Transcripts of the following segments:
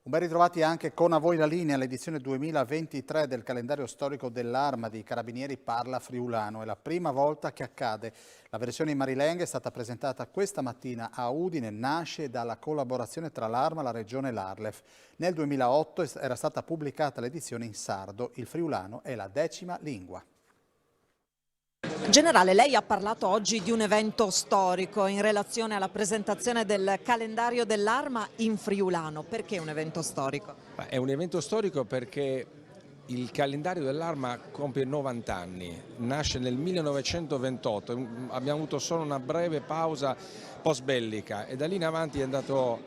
Un ben ritrovati anche con A voi la linea, l'edizione 2023 del calendario storico dell'Arma dei Carabinieri parla friulano. È la prima volta che accade. La versione in Marilenghe è stata presentata questa mattina a Udine, nasce dalla collaborazione tra l'Arma, la Regione e l'Arlef. Nel 2008 era stata pubblicata l'edizione in sardo. Il friulano è la 10ª lingua. Generale, lei ha parlato oggi di un evento storico in relazione alla presentazione del calendario dell'Arma in friulano. Perché un evento storico? È un evento storico perché il calendario dell'Arma compie 90 anni, nasce nel 1928, abbiamo avuto solo una breve pausa post bellica e da lì in avanti è andato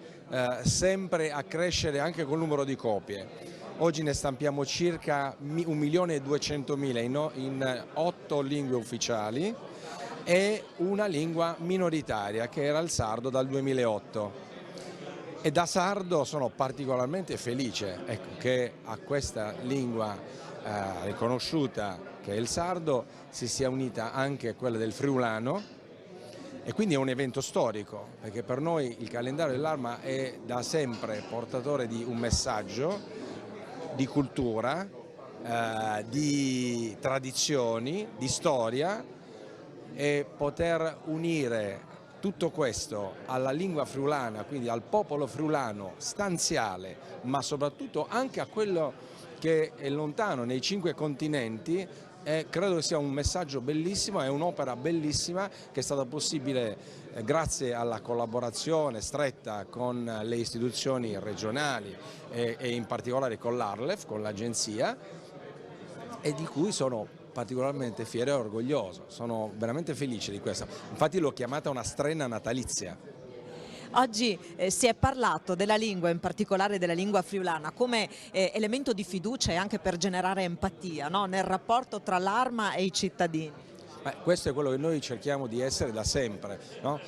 sempre a crescere anche col numero di copie. Oggi ne stampiamo circa 1.200.000 in 8 lingue ufficiali e una lingua minoritaria che era il sardo dal 2008. E da sardo sono particolarmente felice, ecco, che a questa lingua riconosciuta che è il sardo si sia unita anche quella del friulano e quindi è un evento storico perché per noi il calendario dell'Arma è da sempre portatore di un messaggio di cultura, di tradizioni, di storia e poter unire tutto questo alla lingua friulana, quindi al popolo friulano stanziale, ma soprattutto anche a quello che è lontano nei 5 continenti, credo che sia un messaggio bellissimo, è un'opera bellissima che è stata possibile grazie alla collaborazione stretta con le istituzioni regionali e in particolare con l'Arlef, con l'agenzia, e di cui sono particolarmente fiero e orgoglioso, sono veramente felice di questo, infatti l'ho chiamata una strenna natalizia. Oggi si è parlato della lingua, in particolare della lingua friulana, come elemento di fiducia e anche per generare empatia, no? Nel rapporto tra l'Arma e i cittadini. Questo è quello che noi cerchiamo di essere da sempre, no?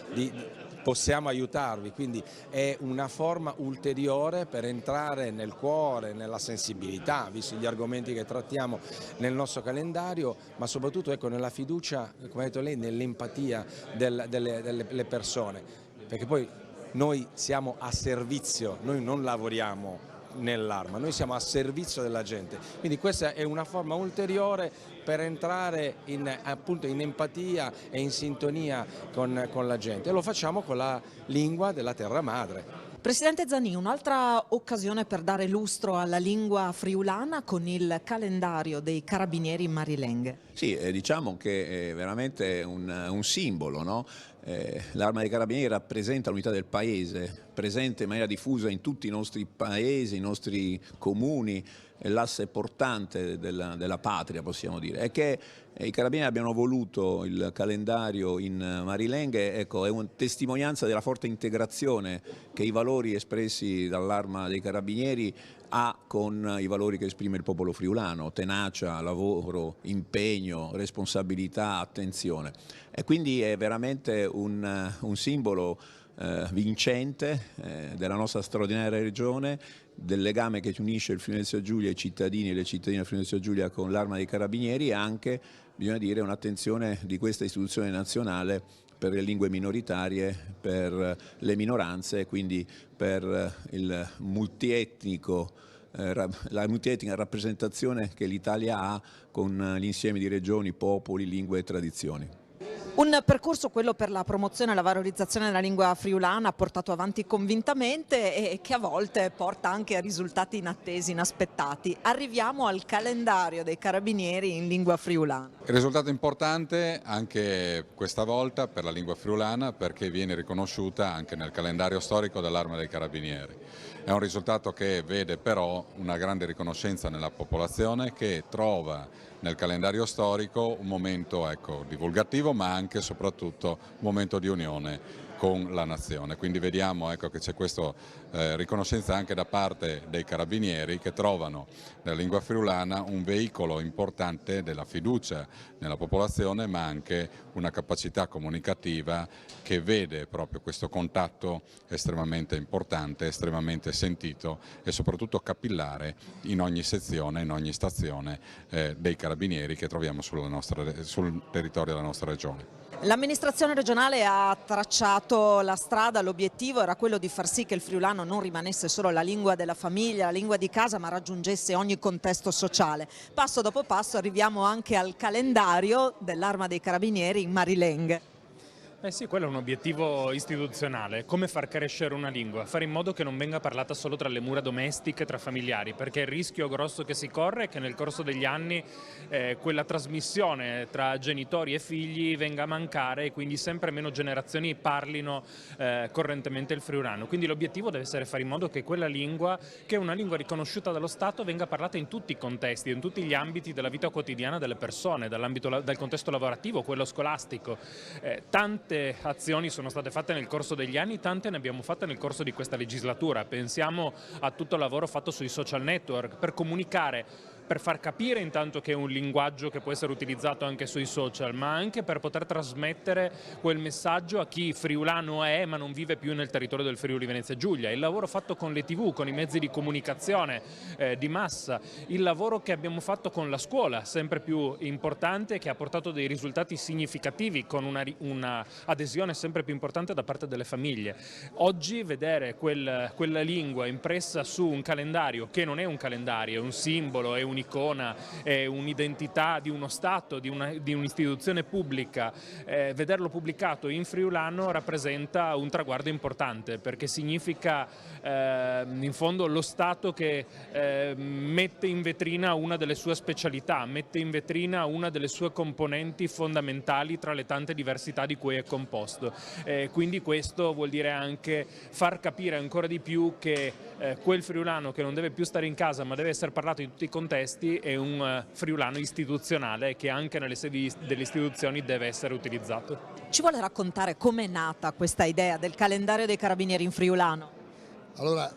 Possiamo aiutarvi, quindi è una forma ulteriore per entrare nel cuore, nella sensibilità, visto gli argomenti che trattiamo nel nostro calendario, ma soprattutto ecco, nella fiducia, come ha detto lei, nell'empatia delle persone, perché poi noi siamo a servizio, noi non lavoriamo nell'Arma, noi siamo a servizio della gente, quindi questa è una forma ulteriore per entrare appunto in empatia e in sintonia con la gente e lo facciamo con la lingua della terra madre. Presidente Zanin, un'altra occasione per dare lustro alla lingua friulana con il calendario dei Carabinieri in Marilenghe. Sì, diciamo che è veramente un simbolo, no? L'Arma dei Carabinieri rappresenta l'unità del paese, presente in maniera diffusa in tutti i nostri paesi, i nostri comuni, è l'asse portante della patria, possiamo dire. E che i Carabinieri abbiano voluto il calendario in Marilenghe, ecco, è una testimonianza della forte integrazione che i valori espressi dall'Arma dei Carabinieri ha con i valori che esprime il popolo friulano: tenacia, lavoro, impegno, responsabilità, attenzione. E quindi è veramente un simbolo vincente della nostra straordinaria regione, del legame che unisce il Friuli Venezia Giulia, i cittadini e le cittadine del Friuli Venezia Giulia con l'Arma dei Carabinieri e anche, bisogna dire, un'attenzione di questa istituzione nazionale per le lingue minoritarie, per le minoranze, quindi per il la multietnica rappresentazione che l'Italia ha con l'insieme di regioni, popoli, lingue e tradizioni. Un percorso, quello per la promozione e la valorizzazione della lingua friulana, portato avanti convintamente e che a volte porta anche a risultati inattesi, inaspettati. Arriviamo al calendario dei Carabinieri in lingua friulana. Il risultato importante anche questa volta per la lingua friulana perché viene riconosciuta anche nel calendario storico dell'Arma dei Carabinieri. È un risultato che vede però una grande riconoscenza nella popolazione che trova nel calendario storico un momento divulgativo ma anche e soprattutto un momento di unione con la nazione. Quindi vediamo che c'è questa riconoscenza anche da parte dei Carabinieri che trovano nella lingua friulana un veicolo importante della fiducia nella popolazione ma anche una capacità comunicativa che vede proprio questo contatto estremamente importante, estremamente sentito e soprattutto capillare in ogni sezione, in ogni stazione dei Carabinieri che troviamo sul territorio della nostra regione. L'amministrazione regionale ha tracciato la strada, l'obiettivo era quello di far sì che il friulano non rimanesse solo la lingua della famiglia, la lingua di casa, ma raggiungesse ogni contesto sociale. Passo dopo passo arriviamo anche al calendario dell'Arma dei Carabinieri in Marilenghe. Eh sì, quello è un obiettivo istituzionale, come far crescere una lingua, fare in modo che non venga parlata solo tra le mura domestiche, tra familiari, perché il rischio grosso che si corre è che nel corso degli anni quella trasmissione tra genitori e figli venga a mancare e quindi sempre meno generazioni parlino correntemente il friulano. Quindi l'obiettivo deve essere fare in modo che quella lingua, che è una lingua riconosciuta dallo Stato, venga parlata in tutti i contesti, in tutti gli ambiti della vita quotidiana delle persone, dal contesto lavorativo, quello scolastico. Tante azioni sono state fatte nel corso degli anni, tante ne abbiamo fatte nel corso di questa legislatura. Pensiamo a tutto il lavoro fatto sui social network per comunicare, per far capire intanto che è un linguaggio che può essere utilizzato anche sui social, ma anche per poter trasmettere quel messaggio a chi friulano è ma non vive più nel territorio del Friuli Venezia Giulia. Il lavoro fatto con le TV, con i mezzi di comunicazione di massa, il lavoro che abbiamo fatto con la scuola, sempre più importante, che ha portato dei risultati significativi con una adesione sempre più importante da parte delle famiglie. Oggi vedere quella lingua impressa su un calendario che non è un calendario, è un simbolo, è un'icona, è un'identità di uno Stato, di un'istituzione pubblica, vederlo pubblicato in friulano rappresenta un traguardo importante, perché significa in fondo lo Stato che mette in vetrina una delle sue specialità, mette in vetrina una delle sue componenti fondamentali tra le tante diversità di cui è composto. Quindi questo vuol dire anche far capire ancora di più che quel friulano che non deve più stare in casa ma deve essere parlato in tutti i contesti è un friulano istituzionale che anche nelle sedi delle istituzioni deve essere utilizzato. Ci vuole raccontare com'è nata questa idea del calendario dei carabinieri in friulano? Allora,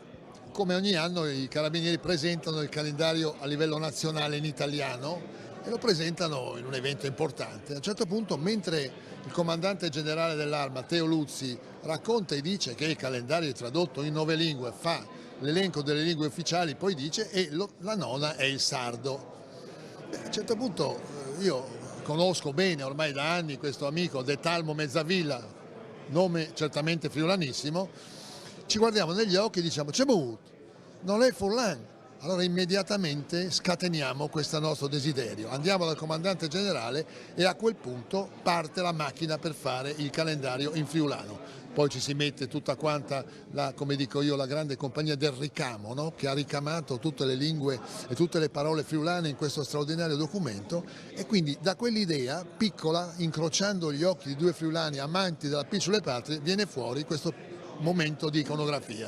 come ogni anno i carabinieri presentano il calendario a livello nazionale in italiano e lo presentano in un evento importante. A un certo punto, mentre il comandante generale dell'Arma, Teo Luzzi, racconta e dice che il calendario è tradotto in 9 lingue, fa l'elenco delle lingue ufficiali, poi dice e la nona è il sardo. A un certo punto io conosco bene ormai da anni questo amico De Talmo Mezzavilla, nome certamente friolanissimo, ci guardiamo negli occhi e diciamo c'è but, non è furlan. Allora immediatamente scateniamo questo nostro desiderio, andiamo dal comandante generale e a quel punto parte la macchina per fare il calendario in friulano. Poi ci si mette tutta quanta, come dico io, la grande compagnia del ricamo, no? Che ha ricamato tutte le lingue e tutte le parole friulane in questo straordinario documento e quindi da quell'idea piccola, incrociando gli occhi di due friulani amanti della piccole patrie, viene fuori questo momento di iconografia.